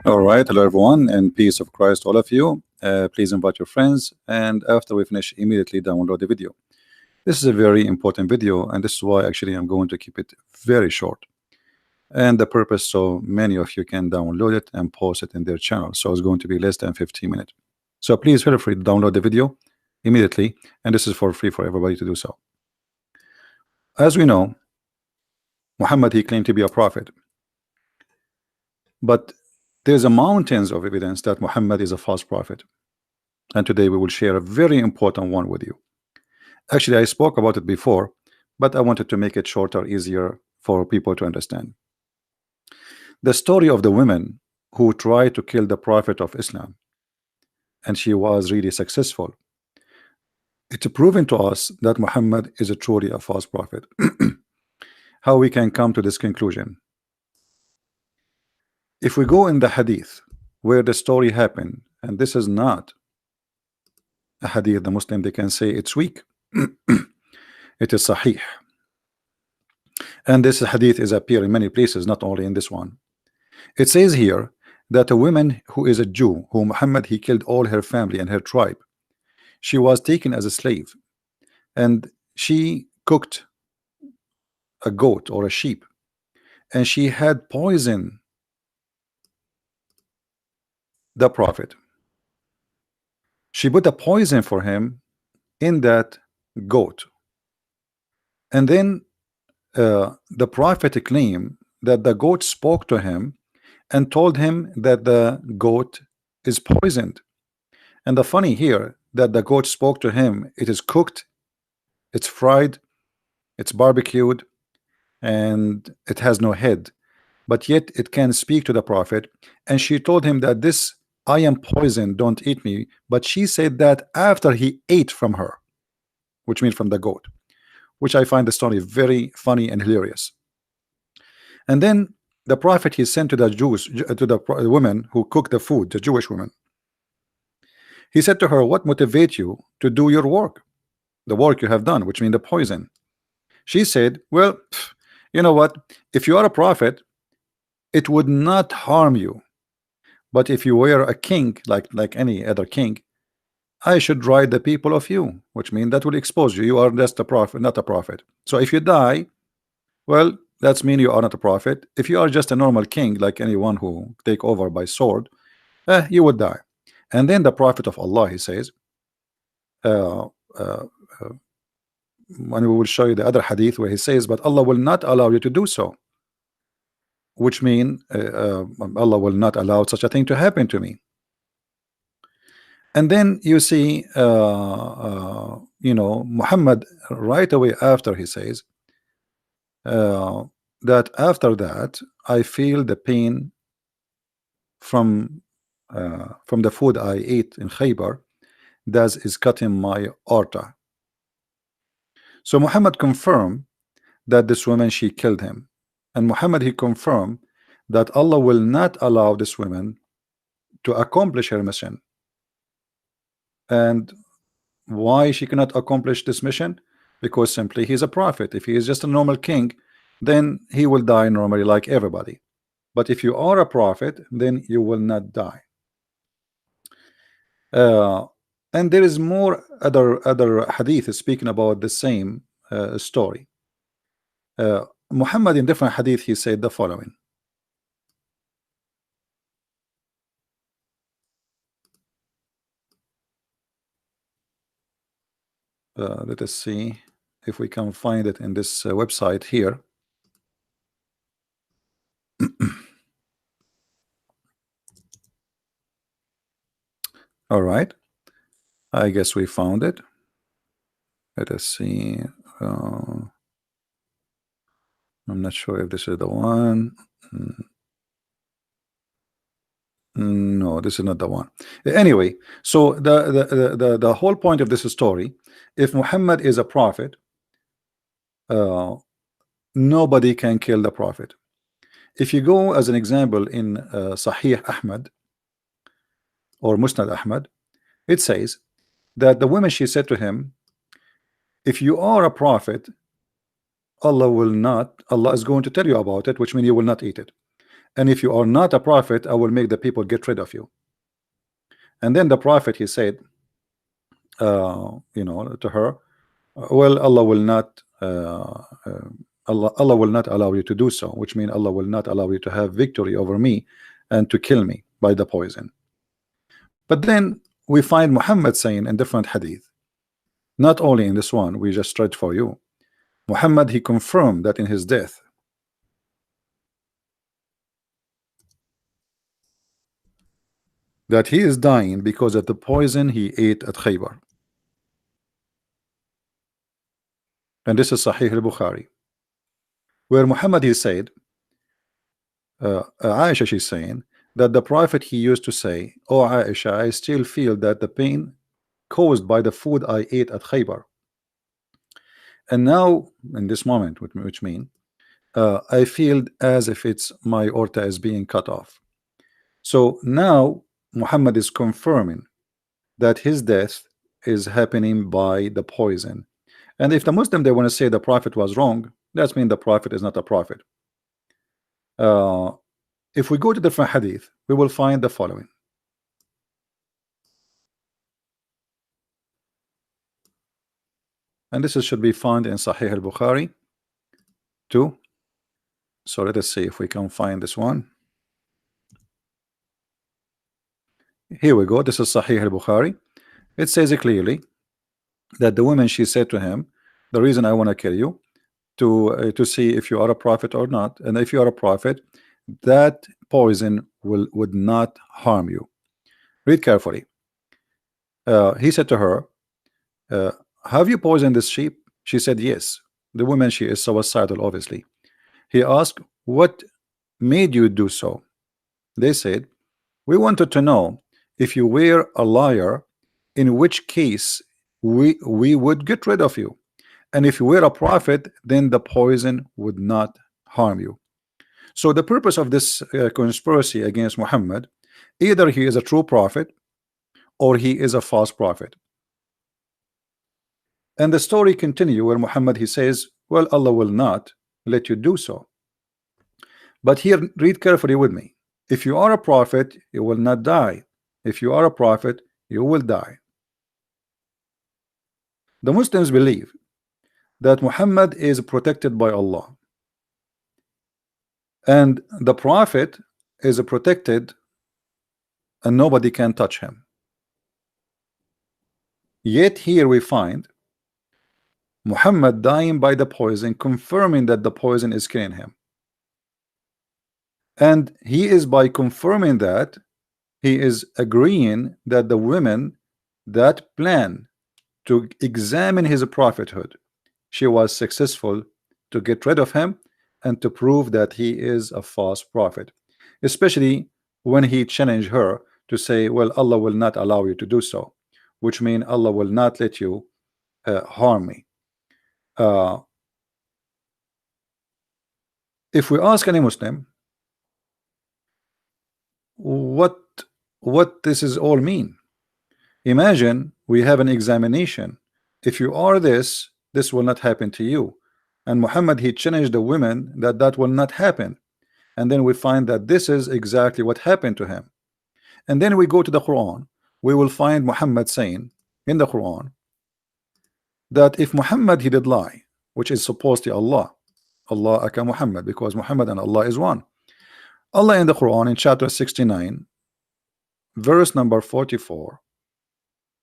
All right, hello everyone, and peace of Christ, all of you. Please invite your friends, and after we finish, immediately download the video. This is a very important video, and this is why actually I'm going to keep it very short. And the purpose so many of you can download it and post it in their channel. So it's going to be less than 15 minutes. So please feel free to download the video immediately, and this is for free for everybody to do so. As we know, Muhammad, he claimed to be a prophet, but there's a mountains of evidence that Muhammad is a false prophet. And today we will share a very important one with you. Actually, I spoke about it before, but I wanted to make it shorter, easier for people to understand. The story of the women who tried to kill the prophet of Islam, and she was really successful. It's proven to us that Muhammad is truly a false prophet. How we can come to this conclusion? If we go in the hadith where the story happened, and this is not a hadith, the Muslim, they can say it's weak. It is sahih. And this hadith is appear in many places, not only in this one. It says here that a woman who is a Jew, who Muhammad he killed all her family and her tribe, she was taken as a slave, and she cooked a goat or a sheep, and she had poison the prophet. She put a poison for him in that goat, and then the prophet claimed that the goat spoke to him and told him that the goat is poisoned. And the funny here that the goat spoke to him, it is cooked, it's fried, it's barbecued, and it has no head, but yet it can speak to the prophet. And she told him that this, I am poisoned, don't eat me. But she said that after he ate from her, which means from the goat, which I find the story very funny and hilarious. And then the prophet he sent to the Jews, to the women who cooked the food, the Jewish women. He said to her, what motivates you to do your work, the work you have done, which means the poison? She said, well, you know what, if you are a prophet, it would not harm you, but if you were a king, like any other king, I should ride the people of you, which means that will expose you. You are just a prophet, not a prophet. So if you die, well, that's mean you are not a prophet. If you are just a normal king, like anyone who take over by sword, you would die. And then the prophet of Allah, he says, when we will show you the other hadith where he says, but Allah will not allow you to do so, which means Allah will not allow such a thing to happen to me. And then you see, Muhammad right away after he says that after that I feel the pain from the food I ate in Khaybar, that is cutting my aorta. So Muhammad confirmed that this woman, she killed him, and Muhammad he confirmed that Allah will not allow this woman to accomplish her mission. And why she cannot accomplish this mission? Because simply he's a prophet. If he is just a normal king, then he will die normally like everybody. But if you are a prophet, then you will not die. And there is more other hadith speaking about the same story. Muhammad in different hadith he said the following. Let us see if we can find it in this website here. All right, I guess we found it. Let us see. I'm not sure if this is the one. No, this is not the one. Anyway, so the whole point of this story, if Muhammad is a prophet, nobody can kill the prophet. If you go as an example in Sahih Ahmad or Musnad Ahmad, it says that the woman, she said to him, if you are a prophet, Allah is going to tell you about it, which means you will not eat it. and if you are not a prophet, I will make the people get rid of you. And then the prophet, he said, to her, well, Allah will not Allah will not allow you to do so, which means Allah will not allow you to have victory over me and to kill me by the poison. But then we find Muhammad saying in different hadith, not only in this one we just read for you, Muhammad, he confirmed that in his death that he is dying because of the poison he ate at Khaybar. And this is Sahih al-Bukhari, where Muhammad, he said, Aisha, she's saying that the Prophet, he used to say, oh Aisha, I still feel that the pain caused by the food I ate at Khaybar. And now in this moment, which mean I feel as if it's my aorta is being cut off. So now Muhammad is confirming that his death is happening by the poison. And if the Muslim, they want to say the Prophet was wrong, that means the Prophet is not a prophet. If we go to different hadith, we will find the following. And this should be found in Sahih al-Bukhari too. So let us see if we can find this one. Here we go. This is Sahih al-Bukhari. It says clearly that the woman, she said to him, the reason I want to kill you to see if you are a prophet or not, and if you are a prophet, that poison would not harm you. Read carefully. He said to her, have you poisoned this sheep? She said yes. The woman, she is suicidal, obviously. He asked, what made you do so? They said, we wanted to know if you were a liar, in which case we would get rid of you, and if you were a prophet, then the poison would not harm you. So the purpose of this conspiracy against Muhammad, either he is a true prophet or he is a false prophet. And the story continue where Muhammad, he says, well, Allah will not let you do so. But here, read carefully with me. If you are a prophet, you will not die. If you are a prophet, you will die. The Muslims believe that Muhammad is protected by Allah, and the prophet is protected and nobody can touch him. Yet here we find Muhammad dying by the poison, confirming that the poison is killing him. And he is, by confirming that, he is agreeing that the women that plan to examine his prophethood, she was successful to get rid of him and to prove that he is a false prophet, especially when he challenged her to say, well, Allah will not allow you to do so, which means Allah will not let you harm me. If we ask any Muslim what this is all mean, imagine we have an examination. If you are this will not happen to you. And Muhammad, he challenged the women that will not happen. And then we find that this is exactly what happened to him. And then we go to the Quran, we will find Muhammad saying in the Quran that if Muhammad, he did lie, which is supposed to Allah aka Muhammad, because Muhammad and Allah is one. Allah in the Quran in chapter 69 verse number 44,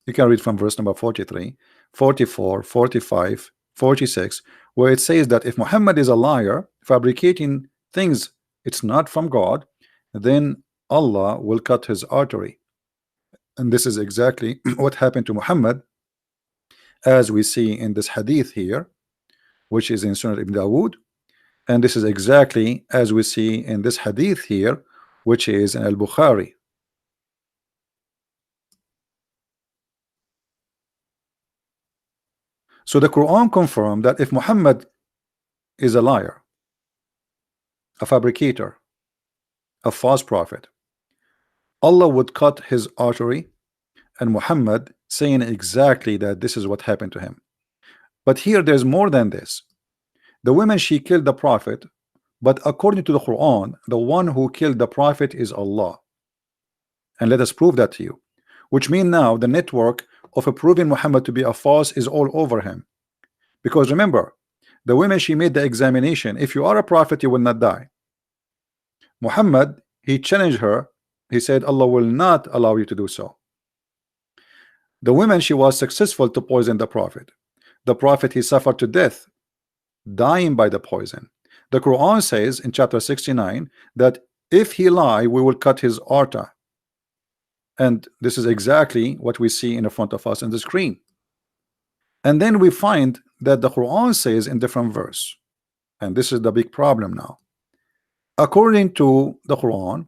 you can read from verse number 43, 44, 45, 46, where it says that if Muhammad is a liar, fabricating things it's not from God, then Allah will cut his artery. And this is exactly what happened to Muhammad, as we see in this hadith here, which is in Sunan Ibn Dawood. And this is exactly as we see in this hadith here, which is in Al-Bukhari. So the Quran confirmed that if Muhammad is a liar, a fabricator, a false prophet, Allah would cut his artery, and Muhammad saying exactly that this is what happened to him. But here there's more than this. The woman, she killed the prophet But according to the Quran, the one who killed the prophet is Allah. And let us prove that to you. Which means now the network of proving Muhammad to be a false is all over him. Because remember, the women, she made the examination. If you are a prophet, you will not die. Muhammad, he challenged her. He said, Allah will not allow you to do so. The woman, she was successful to poison the prophet. The prophet, he suffered to death, dying by the poison. The Quran says in chapter 69 that if he lie, we will cut his aorta. And this is exactly what we see in the front of us on the screen. And then we find that the Quran says in different verse, and this is the big problem now. According to the Quran,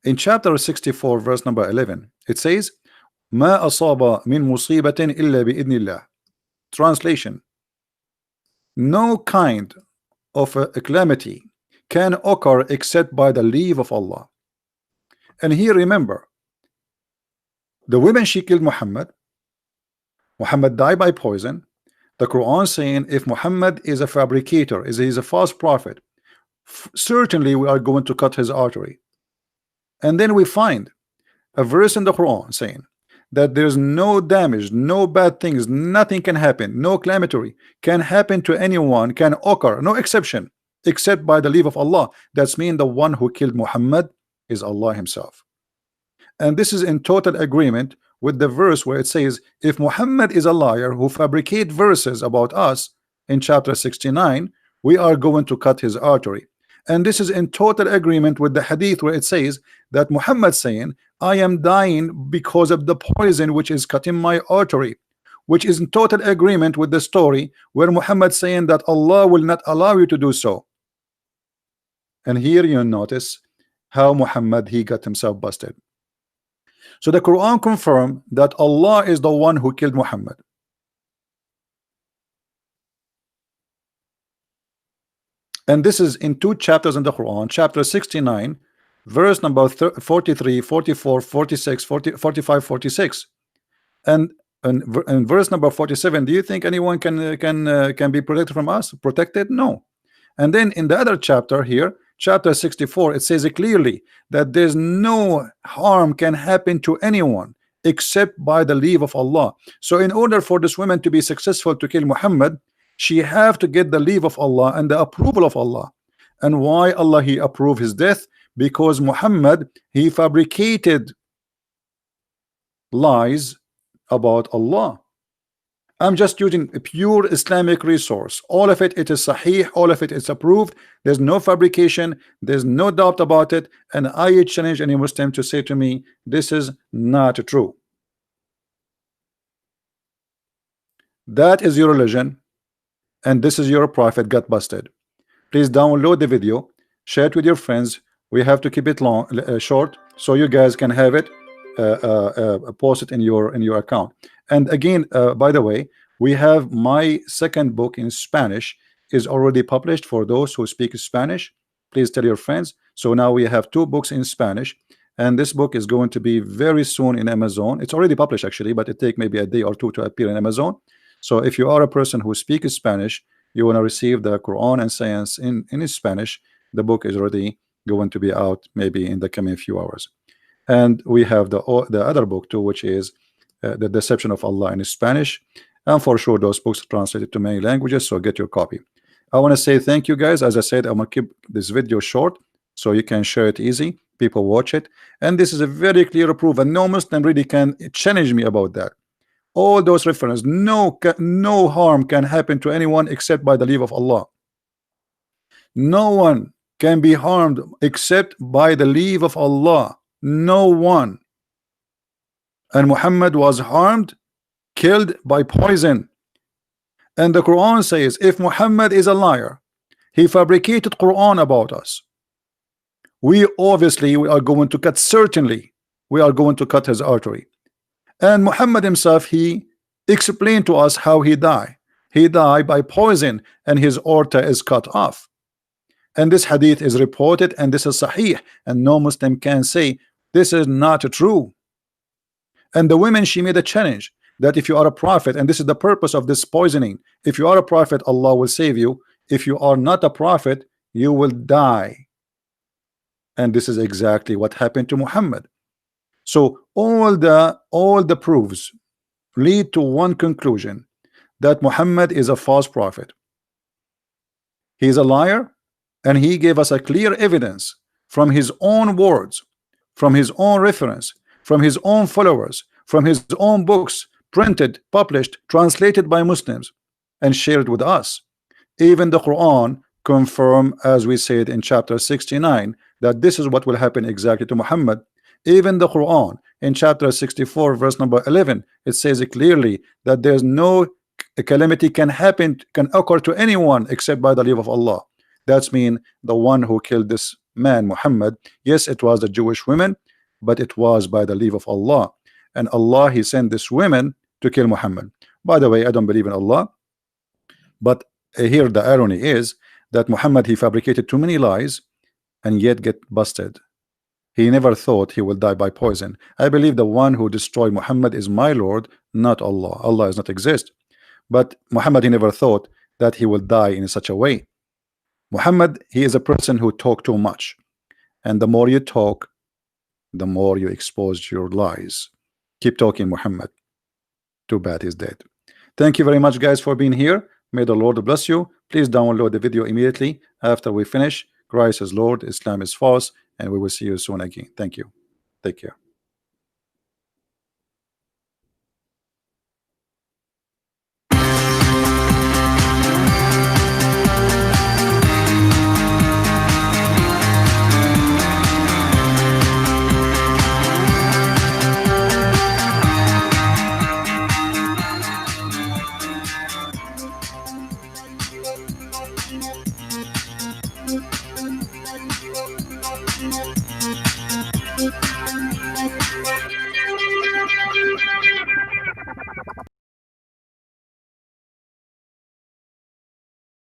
in chapter 64 verse number 11, it says, ما أصاب من مصيبة إلا بإذن الله. Translation: no kind of a calamity can occur except by the leave of Allah. And here remember, the women, she killed Muhammad. Muhammad died by poison. The Quran saying if Muhammad is a fabricator, he's a false prophet, certainly we are going to cut his artery. And then we find a verse in the Quran saying that there's no damage, no bad things, nothing can happen, no calamity can happen to anyone, can occur, no exception, except by the leave of Allah. That's mean the one who killed Muhammad is Allah himself. And this is in total agreement with the verse where it says if Muhammad is a liar who fabricate verses about us in chapter 69, we are going to cut his artery. And this is in total agreement with the hadith where it says that Muhammad saying I am dying because of the poison which is cutting my artery, which is in total agreement with the story where Muhammad saying that Allah will not allow you to do so. And here you notice how Muhammad, he got himself busted. So the Quran confirmed that Allah is the one who killed Muhammad. And this is in two chapters in the Quran, chapter 69 verse number 43, 44, 46, 40, 45, 46. And in verse number 47, do you think anyone can be protected from us? Protected? No. And then in the other chapter here, chapter 64, it says clearly that there's no harm can happen to anyone except by the leave of Allah. So in order for this woman to be successful to kill Muhammad, she have to get the leave of Allah and the approval of Allah. And why Allah he approved his death? Because Muhammad, he fabricated lies about Allah. I'm just using a pure Islamic resource. All of it is sahih, all of it is approved. There's no fabrication, there's no doubt about it. And I challenge any Muslim to say to me, this is not true. That is your religion, and this is your prophet got busted. Please download the video, share it with your friends. We have to keep it long, short, so you guys can have it, post it in your account. And again, by the way, we have my second book in Spanish is already published for those who speak Spanish. Please tell your friends. So now we have two books in Spanish, and this book is going to be very soon in Amazon. It's already published actually, but it take maybe a day or two to appear in Amazon. So if you are a person who speaks Spanish, you want to receive the Quran and Science in Spanish, the book is already going to be out maybe in the coming few hours. And we have the other book too, which is The Deception of Allah in Spanish, and for sure those books are translated to many languages, so get your copy. I want to say thank you guys. As I said, I'm gonna keep this video short so you can share it easy, people watch it, and this is a very clear proof, and no Muslim really can challenge me about that. All those references, no harm can happen to anyone except by the leave of Allah. No one can be harmed except by the leave of Allah. No one. And Muhammad was harmed, killed by poison. And the Quran says if Muhammad is a liar, he fabricated Quran about us, we are going to cut, certainly we are going to cut his artery. And Muhammad himself, he explained to us how he died. He died by poison and his aorta is cut off. And this hadith is reported, and this is sahih, and no Muslim can say this is not true. And the women, she made a challenge that if you are a prophet, and this is the purpose of this poisoning, if you are a prophet, Allah will save you. If you are not a prophet, you will die. And this is exactly what happened to Muhammad. So all the proofs lead to one conclusion, that Muhammad is a false prophet. He is a liar, and he gave us a clear evidence from his own words, from his own reference, from his own followers, from his own books, printed, published, translated by Muslims, and shared with us. Even the Quran confirm, as we said in chapter 69, that this is what will happen exactly to Muhammad. Even the Quran in chapter 64 verse number 11, it says it clearly that there's no calamity can occur to anyone except by the leave of Allah. That's mean the one who killed this man Muhammad, yes, it was the Jewish women, but it was by the leave of Allah. And Allah, he sent this women to kill Muhammad. By the way, I don't believe in Allah, but here the irony is that Muhammad, he fabricated too many lies and yet get busted. He never thought he will die by poison. I believe the one who destroyed Muhammad is my Lord, not Allah. Allah does not exist. But Muhammad, he never thought that he will die in such a way. Muhammad, he is a person who talk too much, and the more you talk, the more you expose your lies. Keep talking, Muhammad. Too bad he's dead. Thank you very much, guys, for being here. May the Lord bless you. Please download the video immediately after we finish. Christ is Lord, Islam is false, and we will see you soon again. Thank you. Take care. Thank you.